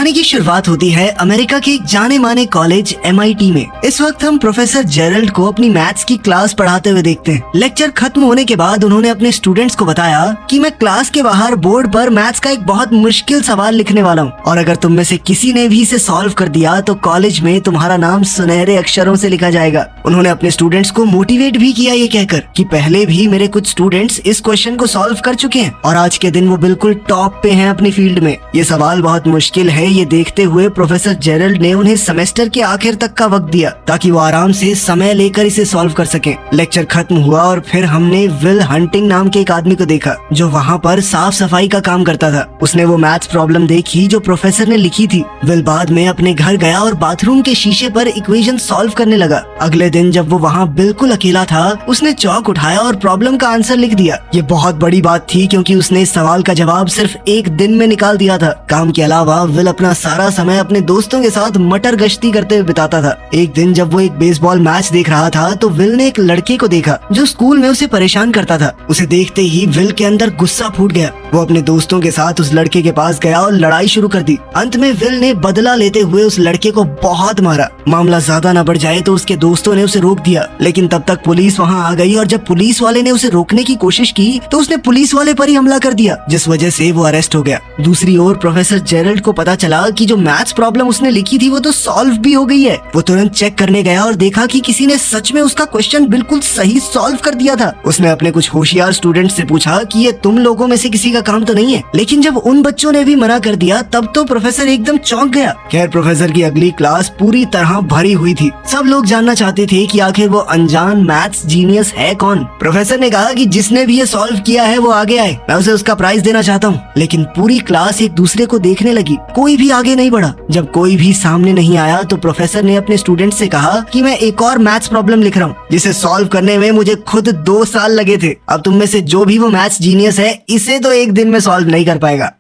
कहानी की शुरुआत होती है अमेरिका के एक जाने माने कॉलेज MIT में। इस वक्त हम प्रोफेसर जेरल्ड को अपनी मैथ्स की क्लास पढ़ाते हुए देखते हैं। लेक्चर खत्म होने के बाद उन्होंने अपने स्टूडेंट्स को बताया कि मैं क्लास के बाहर बोर्ड पर मैथ्स का एक बहुत मुश्किल सवाल लिखने वाला हूँ और अगर तुम में से किसी ने भी इसे सॉल्व कर दिया तो कॉलेज में तुम्हारा नाम सुनहरे अक्षरों से लिखा जाएगा। उन्होंने अपने स्टूडेंट्स को मोटिवेट भी किया ये कहकर कि पहले भी मेरे कुछ स्टूडेंट्स इस क्वेश्चन को सॉल्व कर चुके हैं और आज के दिन वो बिल्कुल टॉप पे हैं अपनी फील्ड में। ये सवाल बहुत मुश्किल है ये देखते हुए प्रोफेसर जेरल्ड ने उन्हें सेमेस्टर के आखिर तक का वक्त दिया ताकि वो आराम से समय लेकर इसे सॉल्व कर सकें। लेक्चर खत्म हुआ और फिर हमने विल हंटिंग नाम के एक आदमी को देखा जो वहाँ पर साफ सफाई का काम करता था। उसने वो मैथ्स प्रॉब्लम देखी जो प्रोफेसर ने लिखी थी। विल बाद में अपने घर गया और बाथरूम के शीशे पर इक्वेशन सॉल्व करने लगा। अगले दिन जब वो वहाँ बिल्कुल अकेला था उसने चौक उठाया और प्रॉब्लम का आंसर लिख दिया। ये बहुत बड़ी बात थी क्योंकि उसने इस सवाल का जवाब सिर्फ एक दिन में निकाल दिया था। काम के अलावा विल अपना सारा समय अपने दोस्तों के साथ मटर गश्ती करते हुए बिताता था। एक दिन जब वो एक बेसबॉल मैच देख रहा था तो विल ने एक लड़के को देखा जो स्कूल में उसे परेशान करता था। उसे देखते ही विल के अंदर गुस्सा फूट गया। वो अपने दोस्तों के साथ उस लड़के के पास गया और लड़ाई शुरू कर दी। अंत में विल ने बदला लेते हुए उस लड़के को बहुत मारा। मामला ज्यादा न बढ़ जाए तो उसके दोस्तों ने उसे रोक दिया लेकिन तब तक पुलिस वहाँ आ गई और जब पुलिस वाले ने उसे रोकने की कोशिश की तो उसने पुलिस वाले पर ही हमला कर दिया जिस वजह से वो अरेस्ट हो गया। दूसरी ओर प्रोफेसर जेरल्ड को पता चला कि जो मैथ्स प्रॉब्लम उसने लिखी थी वो तो सॉल्व भी हो गई है। वो तुरंत चेक करने गया और देखा कि किसी ने सच में उसका क्वेश्चन बिल्कुल सही सॉल्व कर दिया था। उसने अपने कुछ होशियार स्टूडेंट से पूछा कि ये तुम लोगों में से किसी का काम तो नहीं है, लेकिन जब उन बच्चों ने भी मना कर दिया तब तो प्रोफेसर एकदम चौंक गया। खैर प्रोफेसर की अगली क्लास पूरी तरह भरी हुई थी। सब लोग जानना चाहते थे कि आखिर वो अनजान मैथ्स जीनियस है कौन। प्रोफेसर ने कहा कि जिसने भी ये सॉल्व किया है वो आगे आए, मैं उसे उसका प्राइज देना चाहता हूँ। लेकिन पूरी क्लास एक दूसरे को देखने लगी, कोई भी आगे नहीं बढ़ा। जब कोई भी सामने नहीं आया तो प्रोफेसर ने अपने स्टूडेंट से कहा कि मैं एक और मैथ्स प्रॉब्लम लिख रहा हूँ जिसे सॉल्व करने में मुझे खुद 2 साल लगे थे। अब तुम में से जो भी वो मैथ्स जीनियस है इसे तो एक दिन में सॉल्व नहीं कर पाएगा।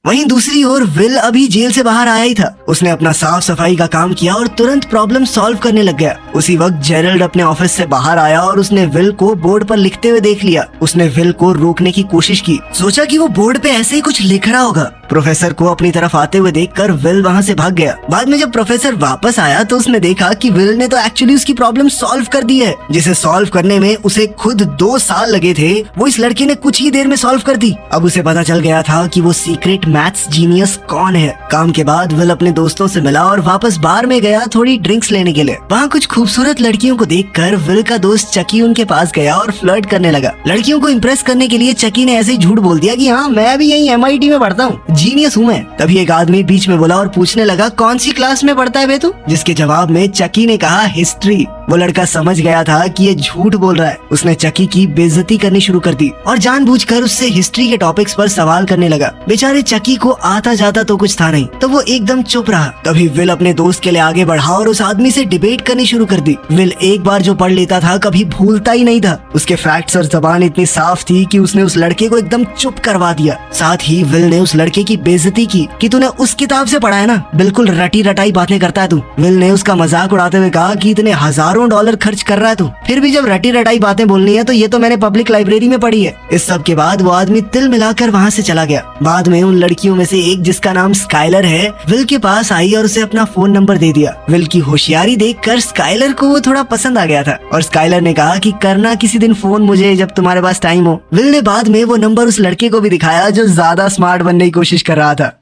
वहीं दूसरी ओर विल अभी जेल से बाहर आया ही था। उसने अपना साफ सफाई का काम किया और तुरंत प्रॉब्लम सॉल्व करने लग गया। उसी वक्त जेरल्ड अपने ऑफिस से बाहर आया और उसने विल को बोर्ड पर लिखते हुए देख लिया। उसने विल को रोकने की कोशिश की, सोचा कि वो बोर्ड पे ऐसे ही कुछ लिख रहा होगा। प्रोफेसर को अपनी तरफ आते हुए देखकर विल वहाँ से भाग गया। बाद में जब प्रोफेसर वापस आया तो उसने देखा कि विल ने तो एक्चुअली उसकी प्रॉब्लम सॉल्व कर दी है जिसे सॉल्व करने में उसे खुद 2 साल लगे थे, वो इस लड़के ने कुछ ही देर में सॉल्व कर दी। अब उसे पता चल गया था कि वो सीक्रेट मैथ्स जीनियस कौन है। काम के बाद विल अपने दोस्तों से मिला और वापस बार में गया थोड़ी ड्रिंक्स लेने के लिए। वहाँ कुछ खूबसूरत लड़कियों को देखकर विल का दोस्त चकी उनके पास गया और फ्लर्ट करने लगा। लड़कियों को इम्प्रेस करने के लिए चकी ने ऐसे ही झूठ बोल दिया कि हाँ मैं भी यही MIT में पढ़ता हूँ, जीनियस हूँ मैं। तभी एक आदमी बीच में बोला और पूछने लगा कौन सी क्लास में पढ़ता है बे तू? जिसके जवाब में चकी ने कहा हिस्ट्री। वो लड़का समझ गया था कि ये झूठ बोल रहा है। उसने चकी की बेइज्जती करनी शुरू कर दी और जानबूझकर उससे हिस्ट्री के टॉपिक्स पर सवाल करने लगा। बेचारे चकी को आता जाता तो कुछ था नहीं तो वो एकदम चुप रहा। तभी विल अपने दोस्त के लिए आगे बढ़ा और उस आदमी से डिबेट करनी शुरू कर दी। विल एक बार जो पढ़ लेता था कभी भूलता ही नहीं था। उसके फैक्ट्स और जबान इतनी साफ थी कि उसने उस लड़के को एकदम चुप करवा दिया। साथ ही विल ने उस लड़के की बेइज्जती की कि तूने उस किताब से पढ़ा है ना, बिल्कुल रटी रटाई बातें करता है तू। विल ने उसका मजाक उड़ाते हुए कहा कि इतने हजारों डॉलर खर्च कर रहा है तू, फिर भी जब रटी रटाई बातें बोलनी है तो ये तो मैंने पब्लिक लाइब्रेरी में पढ़ी है। इस सब के बाद वो आदमी तिल मिलाकर वहाँ से चला गया। बाद में उन लड़कियों में से एक जिसका नाम स्काइलर है विल के पास आई और उसे अपना फोन नंबर दे दिया। विल की होशियारी देखकर स्काइलर को वो थोड़ा पसंद आ गया था और स्काइलर ने कहा कि करना किसी दिन फोन मुझे जब तुम्हारे पास टाइम हो। विल ने बाद में वो नंबर उस लड़के को भी दिखाया जो ज्यादा स्मार्ट बनने की कोशिश कर रहा था।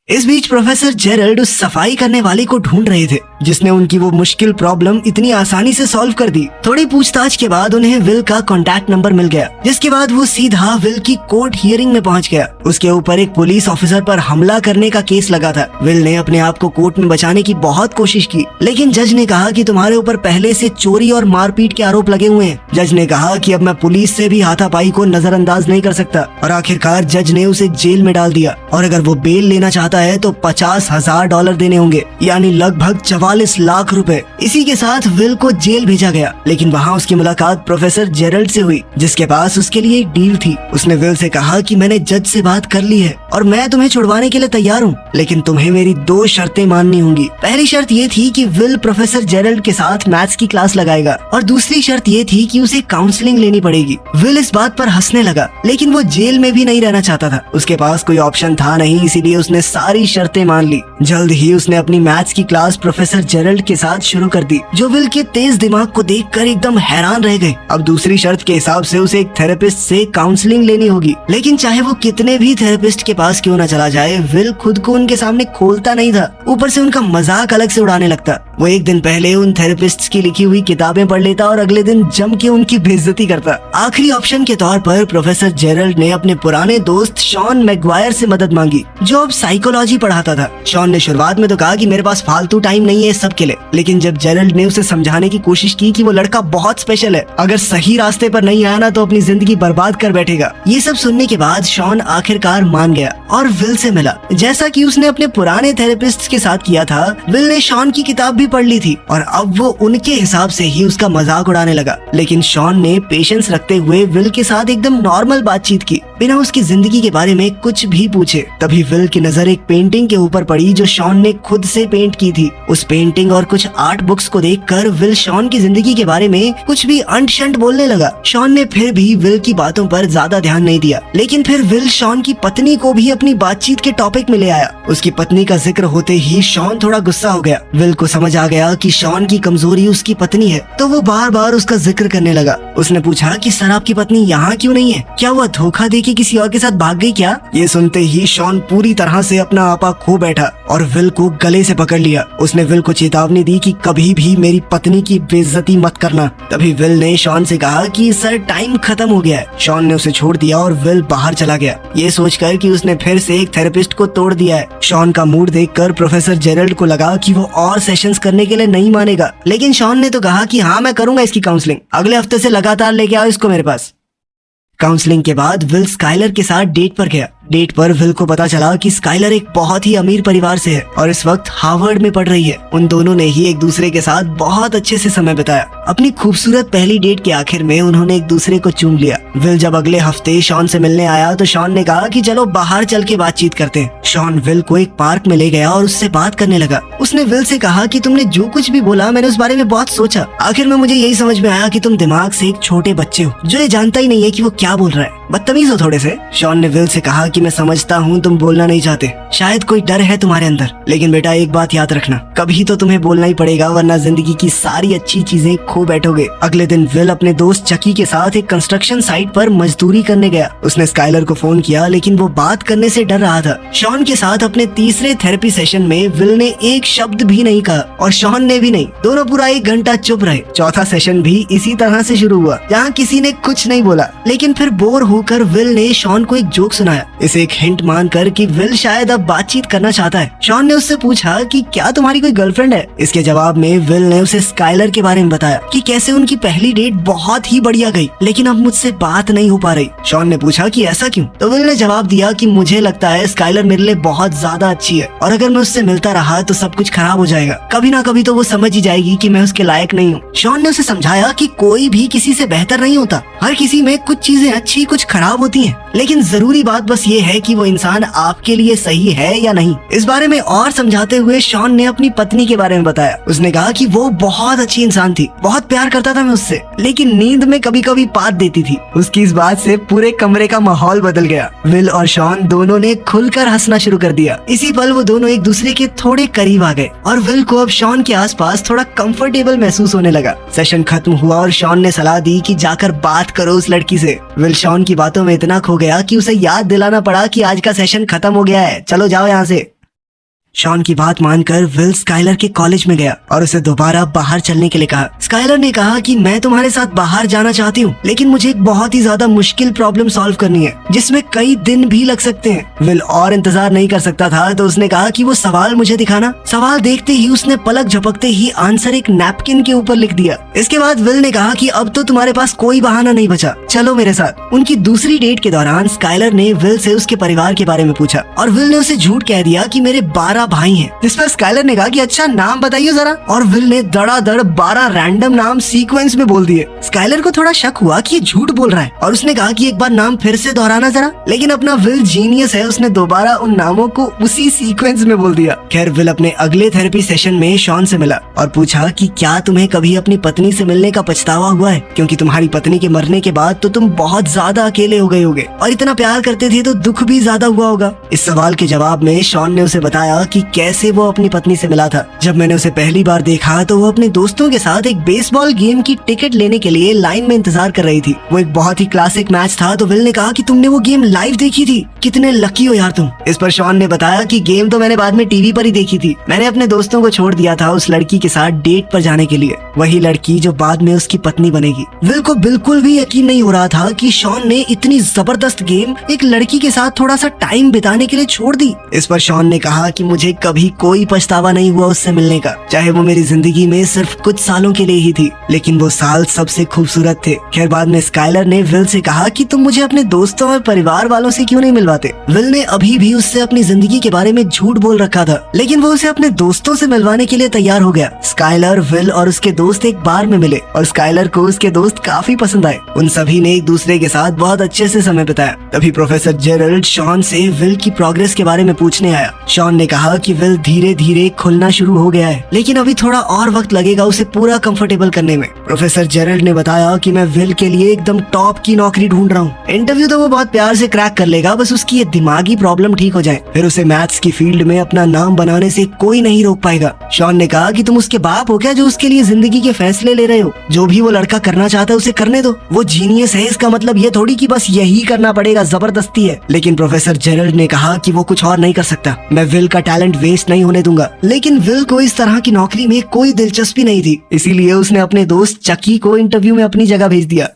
इस बीच प्रोफेसर जेरल्ड उस सफाई करने वाले को ढूंढ रहे थे जिसने उनकी वो मुश्किल प्रॉब्लम इतनी आसानी से सॉल्व कर दी। थोड़ी पूछताछ के बाद उन्हें विल का कॉन्टैक्ट नंबर मिल गया जिसके बाद वो सीधा विल की कोर्ट हियरिंग में पहुंच गया। उसके ऊपर एक पुलिस ऑफिसर पर हमला करने का केस लगा था। विल ने अपने आप को कोर्ट में बचाने की बहुत कोशिश की लेकिन जज ने कहा कि तुम्हारे ऊपर पहले से चोरी और मारपीट के आरोप लगे हुए हैं। जज ने कहा कि अब मैं पुलिस से भी हाथापाई को नजरअंदाज नहीं कर सकता और आखिरकार जज ने उसे जेल में डाल दिया और अगर वो बेल लेना चाहता है तो $50,000 देने होंगे, यानी लगभग 44 लाख रुपए। इसी के साथ विल को जेल भेजा गया लेकिन वहाँ उसकी मुलाकात प्रोफेसर जेरल्ड से हुई जिसके पास उसके लिए एक डील थी। उसने विल से कहा कि मैंने जज से बात कर ली है और मैं तुम्हें छुड़वाने के लिए तैयार हूँ लेकिन तुम्हें मेरी 2 शर्तें माननी होंगी। पहली शर्त ये थी कि विल प्रोफेसर जेरल्ड के साथ मैथ्स की क्लास लगाएगा और दूसरी शर्त ये थी कि उसे काउंसलिंग लेनी पड़ेगी। विल इस बात पर हंसने लगा लेकिन वो जेल में भी नहीं रहना चाहता था। उसके पास कोई ऑप्शन था नहीं, इसीलिए उसने सारी शर्तें मान ली। जल्द ही उसने अपनी मैथ्स की क्लास प्रोफेसर जेरल्ड के साथ शुरू कर दी, जो विल के तेज दिमाग को देखकर एकदम हैरान रह गए। अब दूसरी शर्त के हिसाब से उसे एक थेरेपिस्ट से काउंसलिंग लेनी होगी, लेकिन चाहे वो कितने भी थेरेपिस्ट के पास क्यों न चला जाए, विल खुद को उनके सामने खोलता नहीं था। ऊपर से उनका मजाक अलग से उड़ाने लगता। वो एक दिन पहले उन थेरेपिस्ट्स की लिखी हुई किताबें पढ़ लेता और अगले दिन जम के उनकी बेइज्जती करता। आखिरी ऑप्शन के तौर पर प्रोफेसर जेरल्ड ने अपने पुराने दोस्त शॉन मैगवायर से मदद मांगी, जो अब साइकोलॉजी पढ़ाता था। शॉन ने शुरुआत में तो कहा कि मेरे पास फालतू टाइम नहीं है इस सब के लिए, लेकिन जब जेरल्ड ने उसे समझाने की कोशिश की कि वो लड़का बहुत स्पेशल है, अगर सही रास्ते पर नहीं आया ना तो अपनी जिंदगी बर्बाद कर बैठेगा। ये सब सुनने के बाद शॉन आखिरकार मान गया और विल से मिला। जैसा कि उसने अपने पुराने थेरेपिस्ट के साथ किया था, विल ने शॉन की किताब भी पढ़ ली थी और अब वो उनके हिसाब से ही उसका मजाक उड़ाने लगा। लेकिन शॉन ने पेशेंस रखते हुए विल के साथ एकदम नॉर्मल बातचीत की, बिना उसकी जिंदगी के बारे में कुछ भी पूछे। तभी विल की नजर एक पेंटिंग के ऊपर पड़ी जो शॉन ने खुद से पेंट की थी। उस पेंटिंग और कुछ आर्ट बुक्स को देखकर विल शॉन की जिंदगी के बारे में कुछ भी अंट शंट बोलने लगा। शॉन ने फिर भी विल की बातों पर ज्यादा ध्यान नहीं दिया, लेकिन फिर विल शॉन की पत्नी को भी अपनी बातचीत के टॉपिक में ले आया। उसकी पत्नी का जिक्र होते ही शॉन थोड़ा गुस्सा हो गया। विल को समझ आ गया कि शॉन की कमजोरी उसकी पत्नी है, तो वो बार बार उसका जिक्र करने लगा। उसने पूछा कि सर आपकी पत्नी यहाँ क्यों नहीं है? क्या वो धोखा देके किसी और के साथ भाग गई क्या? ये सुनते ही शॉन पूरी तरह से अपना आपा खो बैठा और विल को गले से पकड़ लिया। उसने विल को चेतावनी दी कि कभी भी मेरी पत्नी की बेइज्जती मत करना। तभी विल ने शॉन से कहा कि सर टाइम खत्म हो गया है। शॉन ने उसे छोड़ दिया और विल बाहर चला गया, ये सोचकर कि उसने फिर से एक थेरेपिस्ट को तोड़ दिया है। शॉन का मूड देखकर प्रोफेसर जेरल्ड को लगा कि वो और सेशंस करने के लिए नहीं मानेगा, लेकिन शॉन ने तो कहा कि हाँ मैं करूंगा इसकी काउंसलिंग, अगले हफ्ते से लगातार लेके आओ इसको मेरे पास। काउंसलिंग के बाद विल स्काइलर के साथ डेट पर गया। डेट पर विल को पता चला कि स्काइलर एक बहुत ही अमीर परिवार से है और इस वक्त हार्वर्ड में पढ़ रही है। उन दोनों ने ही एक दूसरे के साथ बहुत अच्छे से समय बिताया। अपनी खूबसूरत पहली डेट के आखिर में उन्होंने एक दूसरे को चूम लिया। विल जब अगले हफ्ते शॉन से मिलने आया तो शॉन ने कहा कि चलो बाहर चल के बातचीत करते हैं। शॉन विल को एक पार्क में ले गया और उससे बात करने लगा। उसने विल से कहा कि तुमने जो कुछ भी बोला मैंने उस बारे में बहुत सोचा। आखिर में मुझे यही समझ में आया कि तुम दिमाग से एक छोटे बच्चे हो जो ये जानता ही नहीं है कि वो क्या बोल रहा है। बदतमीज हो थोड़े से। शॉन ने विल से कहा कि मैं समझता हूँ तुम बोलना नहीं चाहते, शायद कोई डर है तुम्हारे अंदर, लेकिन बेटा एक बात याद रखना, कभी तो तुम्हें बोलना ही पड़ेगा वरना जिंदगी की सारी अच्छी चीजें खो बैठोगे। अगले दिन विल अपने दोस्त चकी के साथ एक कंस्ट्रक्शन साइट पर मजदूरी करने गया। उसने स्काइलर को फोन किया लेकिन वो बात करने से डर रहा था। शॉन के साथ अपने तीसरे थेरेपी सेशन में विल ने एक शब्द भी नहीं कहा और शॉन ने भी नहीं। दोनों पूरा 1 घंटा चुप रहे। चौथा सेशन भी इसी तरह से शुरू हुआ जहाँ किसी ने कुछ नहीं बोला, लेकिन फिर बोर होकर विल ने शॉन को एक जोक सुनाया। इसे एक हिंट मानकर कि विल शायद अब बातचीत करना चाहता है। शॉन ने उससे पूछा कि क्या तुम्हारी कोई गर्लफ्रेंड है? इसके जवाब में विल ने उसे स्काइलर के बारे में बताया कि कैसे उनकी पहली डेट बहुत ही बढ़िया गई, लेकिन अब मुझसे बात नहीं हो पा रही। शॉन ने पूछा कि ऐसा क्यों? तो विल ने जवाब दिया कि मुझे लगता है स्काइलर मेरे लिए बहुत ज्यादा अच्छी है और अगर मैं उससे मिलता रहा तो सब कुछ खराब हो जाएगा। कभी ना कभी तो वो समझ ही जाएगी कि मैं उसके लायक नहीं हूँ। शॉन ने उसे समझाया कि कोई भी किसी से बेहतर नहीं होता, हर किसी में कुछ चीजें अच्छी कुछ खराब होती हैं, लेकिन जरूरी बात बस ये है कि वो इंसान आपके लिए सही है या नहीं। इस बारे में और समझाते हुए शॉन ने अपनी पत्नी के बारे में बताया। उसने कहा कि वो बहुत अच्छी इंसान थी, बहुत प्यार करता था मैं उससे, लेकिन नींद में कभी कभी पात देती थी। उसकी इस बात से पूरे कमरे का माहौल बदल गया। विल और शॉन दोनों ने खुलकर हंसना शुरू कर दिया। इसी पल वो दोनों एक दूसरे के थोड़े करीब आ गए और विल को अब शॉन के आसपास थोड़ा कंफर्टेबल महसूस होने लगा। सेशन खत्म हुआ और शॉन ने सलाह दी कि जाकर बात करो उस लड़की से। विल शॉन की बातों में इतना खो गया कि उसे याद दिलाना पड़ा कि आज का सेशन खत्म हो गया है, चलो जाओ यहाँ से। शॉन की बात मानकर विल स्काइलर के कॉलेज में गया और उसे दोबारा बाहर चलने के लिए कहा। स्काइलर ने कहा कि मैं तुम्हारे साथ बाहर जाना चाहती हूँ, लेकिन मुझे एक बहुत ही ज्यादा मुश्किल प्रॉब्लम सॉल्व करनी है जिसमें कई दिन भी लग सकते हैं। विल और इंतजार नहीं कर सकता था तो उसने कहा कि वो सवाल मुझे दिखाना। सवाल देखते ही उसने पलक झपकते ही आंसर एक नैपकिन के ऊपर लिख दिया। इसके बाद विल ने कहा कि अब तो तुम्हारे पास कोई बहाना नहीं बचा, चलो मेरे साथ। उनकी दूसरी डेट के दौरान स्काइलर ने विल से उसके परिवार के बारे में पूछा और विल ने उसे झूठ कह दिया कि मेरे 12 12 भाई हैं। जिस पर स्काइलर ने कहा कि अच्छा नाम बताइए जरा, और विल ने धड़ाधड़ 12 रैंडम नाम सीक्वेंस में बोल दिए। स्काइलर को थोड़ा शक हुआ कि ये झूठ बोल रहा है और उसने कहा कि एक बार नाम फिर से दोहराना जरा, लेकिन अपना विल जीनियस है, उसने दोबारा उन नामों को उसी सीक्वेंस में बोल दिया। खैर विल अपने अगले थेरेपी सेशन में शॉन से मिला और पूछा कि क्या तुम्हें कभी अपनी पत्नी से मिलने का पछतावा हुआ है, क्योंकि तुम्हारी पत्नी के मरने के बाद तो तुम बहुत ज्यादा अकेले हो गए होगे और इतना प्यार करते थे तो दुख भी ज्यादा हुआ होगा। इस सवाल के जवाब में शॉन ने उसे बताया कि कैसे वो अपनी पत्नी से मिला था। जब मैंने उसे पहली बार देखा तो वो अपने दोस्तों के साथ एक बेसबॉल गेम की टिकट लेने के लिए लाइन में इंतजार कर रही थी। वो एक बहुत ही क्लासिक मैच था। तो विल ने कहा कि तुमने वो गेम लाइव देखी थी, कितने लकी हो यार तुम। इस पर शॉन ने बताया कि गेम तो मैंने बाद में टीवी पर ही देखी थी, मैंने अपने दोस्तों को छोड़ दिया था उस लड़की के साथ डेट पर जाने के लिए, वही लड़की जो बाद में उसकी पत्नी बनेगी। विल को बिल्कुल भी यकीन नहीं हो रहा था कि शॉन ने इतनी जबरदस्त गेम एक लड़की के साथ थोड़ा सा टाइम बिताने के लिए छोड़ दी। इस पर शॉन ने कहा कि मुझे कभी कोई पछतावा नहीं हुआ उससे मिलने का, चाहे वो मेरी जिंदगी में सिर्फ कुछ सालों के लिए ही थी, लेकिन वो साल सबसे खूबसूरत थे। खैर बाद में स्काइलर ने विल से कहा कि तुम मुझे अपने दोस्तों और परिवार वालों से क्यों नहीं मिलवाते। विल ने अभी भी उससे अपनी जिंदगी के बारे में झूठ बोल रखा था, लेकिन वो उसे अपने दोस्तों से मिलवाने के लिए तैयार हो गया। स्काइलर, विल और उसके दोस्त एक बार में मिले और स्काइलर को उसके दोस्त काफी पसंद आए। उन सभी ने एक दूसरे के साथ बहुत अच्छे से समय बिताया। तभी प्रोफेसर जेरल्ड शॉन से विल की प्रोग्रेस के बारे में पूछने आया। शॉन ने कहा कि विल धीरे धीरे खुलना शुरू हो गया है, लेकिन अभी थोड़ा और वक्त लगेगा उसे पूरा कंफर्टेबल करने में। प्रोफेसर जेरल्ड ने बताया कि मैं विल के लिए एकदम टॉप की नौकरी ढूंढ रहा हूँ। इंटरव्यू तो वो बहुत प्यार से क्रैक कर लेगा, बस उसकी ये दिमागी प्रॉब्लम ठीक हो जाए, फिर उसे मैथ्स की फील्ड में अपना नाम बनाने से कोई नहीं रोक पाएगा। शॉन ने कहा कि तुम उसके बाप हो क्या जो उसके लिए जिंदगी के फैसले ले रहे हो? जो भी वो लड़का करना चाहता है उसे करने दो, वो जीनियस है, इसका मतलब ये थोड़ी कि बस यही करना पड़ेगा, जबरदस्ती है। लेकिन प्रोफेसर जेरल्ड ने कहा कि वो कुछ और नहीं कर सकता, मैं विल का टैलेंट वेस्ट नहीं होने दूंगा। लेकिन विल को इस तरह की नौकरी में कोई दिलचस्पी नहीं थी, इसीलिए उसने अपने दोस्त चकी को इंटरव्यू में अपनी जगह भेज दिया।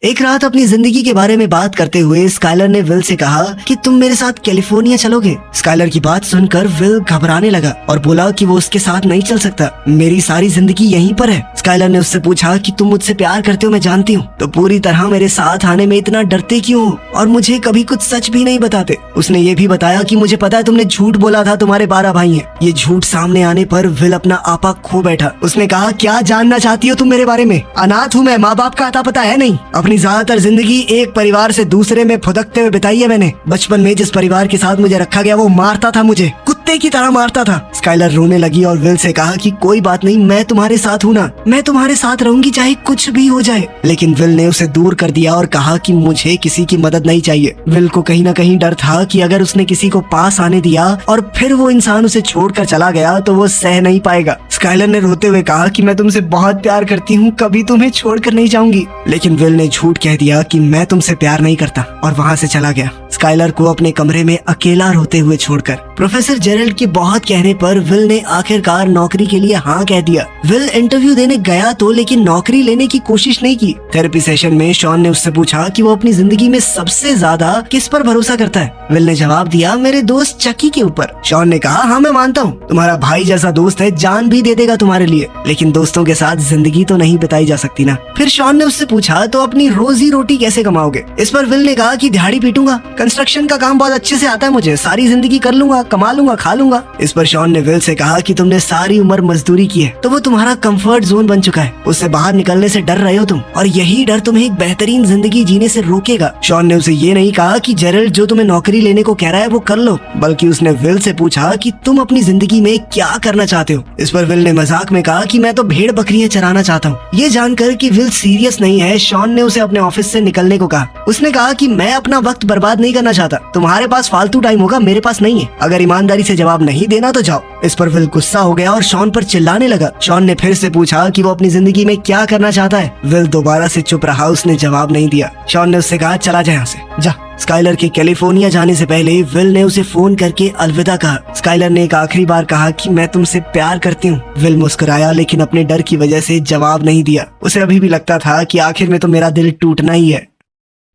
एक रात अपनी जिंदगी के बारे में बात करते हुए स्काइलर ने विल से कहा कि तुम मेरे साथ कैलिफोर्निया चलोगे। स्काइलर की बात सुनकर विल घबराने लगा और बोला कि वो उसके साथ नहीं चल सकता, मेरी सारी जिंदगी यहीं पर है। स्काइलर ने उससे पूछा कि तुम मुझसे प्यार करते हो, मैं जानती हूँ, तो पूरी तरह मेरे साथ आने में इतना डरते क्यों हो और मुझे कभी कुछ सच भी नहीं बताते। उसने ये भी बताया कि मुझे पता है तुमने झूठ बोला था, तुम्हारे 12 भाई हैं। ये झूठ सामने आने पर विल अपना आपा खो बैठा। उसने कहा क्या जानना चाहती हो तुम मेरे बारे में? अनाथ हूँ मैं, माँ बाप का अता पता है नहीं। अपनी ज्यादातर जिंदगी एक परिवार से दूसरे में फुदकते हुए बिताई है मैंने। बचपन में जिस परिवार के साथ मुझे रखा गया वो मारता था, मुझे कुत्ते की तरह मारता था। स्काइलर रोने लगी और विल से कहा कि कोई बात नहीं, मैं तुम्हारे साथ हूँ ना, मैं तुम्हारे साथ रहूंगी चाहे कुछ भी हो जाए। लेकिन विल ने उसे दूर कर दिया और कहा कि मुझे किसी की मदद नहीं चाहिए। विल को कहीं न कहीं डर था कि अगर उसने किसी को पास आने दिया और फिर वो इंसान उसे छोड़कर चला गया तो वो सह नहीं पाएगा। स्काइलर ने रोते हुए कहा कि मैं तुमसे बहुत प्यार करती हूँ, कभी तुम्हें छोड़कर नहीं जाऊंगी। लेकिन विल ने झूठ कह दिया कि मैं तुमसे प्यार नहीं करता और वहाँ से चला गया, स्काइलर को अपने कमरे में अकेला रोते हुए छोड़कर। प्रोफेसर जेरल्ड के बहुत कहने पर विल ने आखिरकार नौकरी के लिए हाँ कह दिया। विल इंटरव्यू देने गया तो, लेकिन नौकरी लेने की कोशिश नहीं की। थेरेपी सेशन में शॉन ने उससे पूछा कि वो अपनी जिंदगी में सबसे ज्यादा किस पर भरोसा करता है। विल ने जवाब दिया मेरे दोस्त चकी के ऊपर। शॉन ने कहा हाँ मैं मानता हूँ, तुम्हारा भाई जैसा दोस्त है, जान भी दे देगा तुम्हारे लिए, लेकिन दोस्तों के साथ जिंदगी तो नहीं बिताई जा सकती ना। फिर शॉन ने उससे पूछा तो अपनी रोजी रोटी कैसे कमाओगे? इस पर विल ने कहा कि दिहाड़ी पीटूंगा, कंस्ट्रक्शन का काम बहुत अच्छे से आता है मुझे, सारी जिंदगी कर लूंगा, कमा लूंगा, खा लूंगा। इस पर शॉन ने विल से कहा कि तुमने सारी उम्र मजदूरी की है तो वो तुम्हारा कंफर्ट जोन बन चुका है, उससे बाहर निकलने से डर रहे हो तुम, और यही डर तुम्हें एक बेहतरीन जिंदगी जीने से रोकेगा। शॉन ने उसे ये नहीं कहा कि जेरल्ड जो तुम्हें नौकरी लेने को कह रहा है वो कर लो, बल्कि उसने विल से पूछा कि तुम अपनी जिंदगी में क्या करना चाहते हो। इस पर विल ने मजाक में कहा कि मैं तो भेड़ बकरियां चराना चाहता हूँ। ये जानकर कि विल सीरियस नहीं है, शॉन ने उसे अपने ऑफिस से निकलने को कहा। उसने कहा कि मैं अपना वक्त बर्बाद नहीं करना चाहता, तुम्हारे पास फालतू टाइम होगा, मेरे पास नहीं है, अगर ईमानदारी से जवाब नहीं देना तो जाओ। इस पर विल गुस्सा हो गया और शॉन पर चिल्लाने लगा। शॉन ने फिर से पूछा कि वो अपनी जिंदगी में क्या करना चाहता है। विल दोबारा से चुप रहा, उसने जवाब नहीं दिया। शॉन ने उससे कहा चला जा यहाँ से, जा। स्काइलर के कैलिफोर्निया जाने से पहले विल ने उसे फोन करके अलविदा कहा। स्काइलर ने एक आखिरी बार कहा कि मैं तुमसे प्यार करती हूँ। विल मुस्कुराया लेकिन अपने डर की वजह से जवाब नहीं दिया। उसे अभी भी लगता था कि आखिर में तो मेरा दिल टूटना ही है।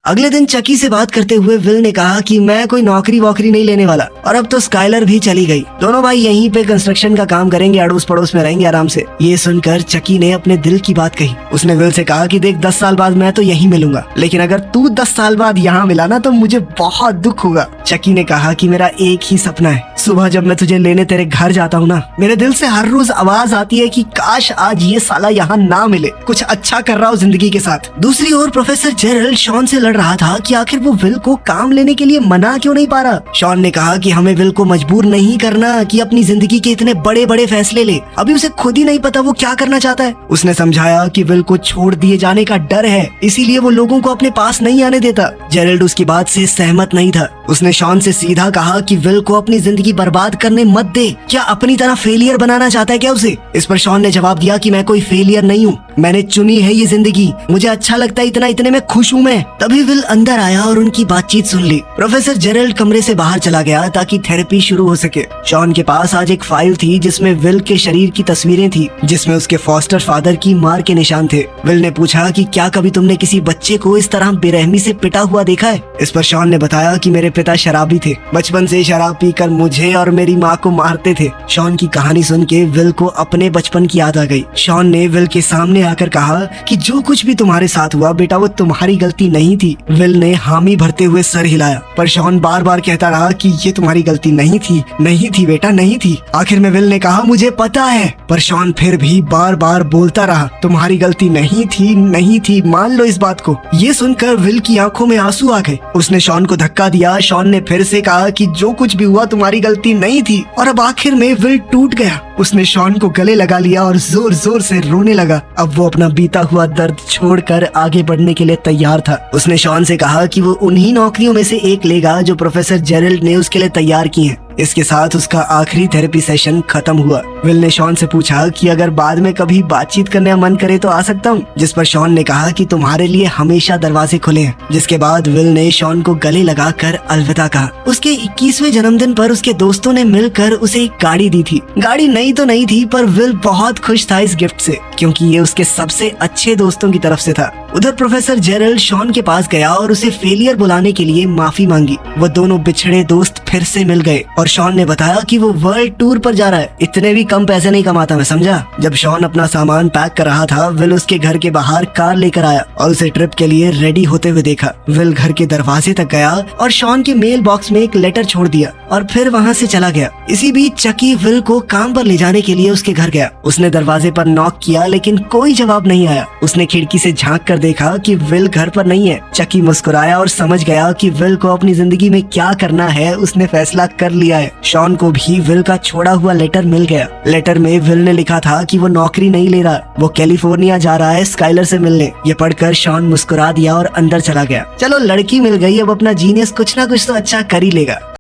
अगले दिन चकी से बात करते हुए विल ने कहा कि मैं कोई नौकरी वोकरी नहीं लेने वाला, और अब तो स्काइलर भी चली गई, दोनों भाई यहीं पे कंस्ट्रक्शन का काम करेंगे, अड़ोस पड़ोस में रहेंगे आराम से। ये सुनकर चकी ने अपने दिल की बात कही। उसने विल से कहा कि देख 10 साल बाद मैं तो यहीं मिलूंगा, लेकिन अगर तू 10 साल बाद यहाँ मिला ना तो मुझे बहुत दुख होगा। चकी ने कहा कि मेरा एक ही सपना है, सुबह जब मैं तुझे लेने तेरे घर जाता हूँ ना, मेरे दिल से हर रोज आवाज आती है कि काश आज ये साला यहाँ ना मिले, कुछ अच्छा कर रहा हो जिंदगी के साथ। दूसरी ओर प्रोफेसर जेरल्ड शॉन से लड़ रहा था कि आखिर वो विल को काम लेने के लिए मना क्यों नहीं पा रहा। शॉन ने कहा कि हमें विल को मजबूर नहीं करना कि अपनी जिंदगी के इतने बड़े बड़े फैसले ले, अभी उसे खुद ही नहीं पता वो क्या करना चाहता है। उसने समझाया कि विल को छोड़ दिए जाने का डर है, इसीलिए वो लोगों को अपने पास नहीं आने देता। जेरल्ड उसकी बात से सहमत नहीं था। उसने शॉन से सीधा कहा कि विल को अपनी जिंदगी बर्बाद करने मत दे, क्या अपनी तरह फेलियर बनाना चाहता है क्या उसे। इस पर शॉन ने जवाब दिया कि मैं कोई फेलियर नहीं हूँ, मैंने चुनी है ये जिंदगी, मुझे अच्छा लगता है इतने में खुश हूँ मैं। तभी विल अंदर आया और उनकी बातचीत सुन ली। प्रोफेसर जेरल्ड कमरे से बाहर चला गया ताकि थेरेपी शुरू हो सके। शॉन के पास आज एक फाइल थी जिसमें विल के शरीर की तस्वीरें थी, जिसमें उसके फॉस्टर फादर की मार के निशान थे। विल ने पूछा कि क्या कभी तुमने किसी बच्चे को इस तरह बेरहमी से पिटा हुआ देखा है। इस पर शॉन ने बताया कि मेरे पिता शराबी थे, बचपन से शराब पीकर मुझे और मेरी माँ को मारते थे। शॉन की कहानी सुन के विल को अपने बचपन की याद आ गई। शॉन ने विल के सामने आकर कहा कि जो कुछ भी तुम्हारे साथ हुआ बेटा वो तुम्हारी गलती नहीं थी। विल ने हामी भरते हुए सर हिलाया, पर शॉन बार बार कहता रहा कि ये तुम्हारी गलती नहीं थी बेटा, नहीं थी। आखिर में विल ने कहा मुझे पता है, पर शॉन फिर भी बार बार बोलता रहा तुम्हारी गलती नहीं थी, मान लो इस बात को। ये सुनकर विल की आंखों में आंसू आ गए। उसने शॉन को धक्का दिया। शॉन ने फिर से कहा कि जो कुछ भी हुआ तुम्हारी गलती नहीं थी, और अब आखिर में विल टूट गया। उसने शॉन को गले लगा लिया और जोर जोर से रोने लगा। अब वो अपना बीता हुआ दर्द छोड़कर आगे बढ़ने के लिए तैयार था। उसने शॉन से कहा कि वो उन्हीं नौकरियों में से एक लेगा जो प्रोफेसर जेरल्ड ने उसके लिए तैयार की हैं। इसके साथ उसका आखिरी थेरेपी सेशन खत्म हुआ। विल ने शॉन से पूछा कि अगर बाद में कभी बातचीत करने का मन करे तो आ सकता हूँ, जिस पर शॉन ने कहा कि तुम्हारे लिए हमेशा दरवाजे खुले हैं। जिसके बाद विल ने शॉन को गले लगाकर अलविदा कहा। उसके 21वें जन्मदिन पर उसके दोस्तों ने मिलकर उसे एक गाड़ी दी थी। गाड़ी नई तो नहीं थी, पर विल बहुत खुश था इस गिफ्ट से, क्योंकि ये उसके सबसे अच्छे दोस्तों की तरफ से था। उधर प्रोफेसर जेरल्ड शॉन के पास गया और उसे फेलियर बुलाने के लिए माफी मांगी। वो दोनों बिछड़े दोस्त फिर से मिल गए और शॉन ने बताया कि वो वर्ल्ड टूर पर जा रहा है। इतने भी कम पैसे नहीं कमाता मैं, समझा। जब शॉन अपना सामान पैक कर रहा था, विल उसके घर के बाहर कार लेकर आया और उसे ट्रिप के लिए रेडी होते हुए देखा। विल घर के दरवाजे तक गया और शॉन के मेल बॉक्स में एक लेटर छोड़ दिया और फिर वहाँ से चला गया। इसी बीच चकी विल को काम पर ले जाने के लिए उसके घर गया। उसने दरवाजे पर नॉक किया लेकिन कोई जवाब नहीं आया। उसने खिड़की से झांक कर देखा कि विल घर पर नहीं है। चकी मुस्कुराया और समझ गया कि विल को अपनी जिंदगी में क्या करना है उसने फैसला कर लिया है। शॉन को भी विल का छोड़ा हुआ लेटर मिल गया। लेटर में विल ने लिखा था कि वो नौकरी नहीं ले रहा, वो कैलिफोर्निया जा रहा है स्काइलर से मिलने। ये पढ़कर शॉन मुस्कुरा दिया और अंदर चला गया। चलो लड़की मिल गई, अब अपना जीनियस कुछ ना कुछ तो अच्छा कर ही लेगा।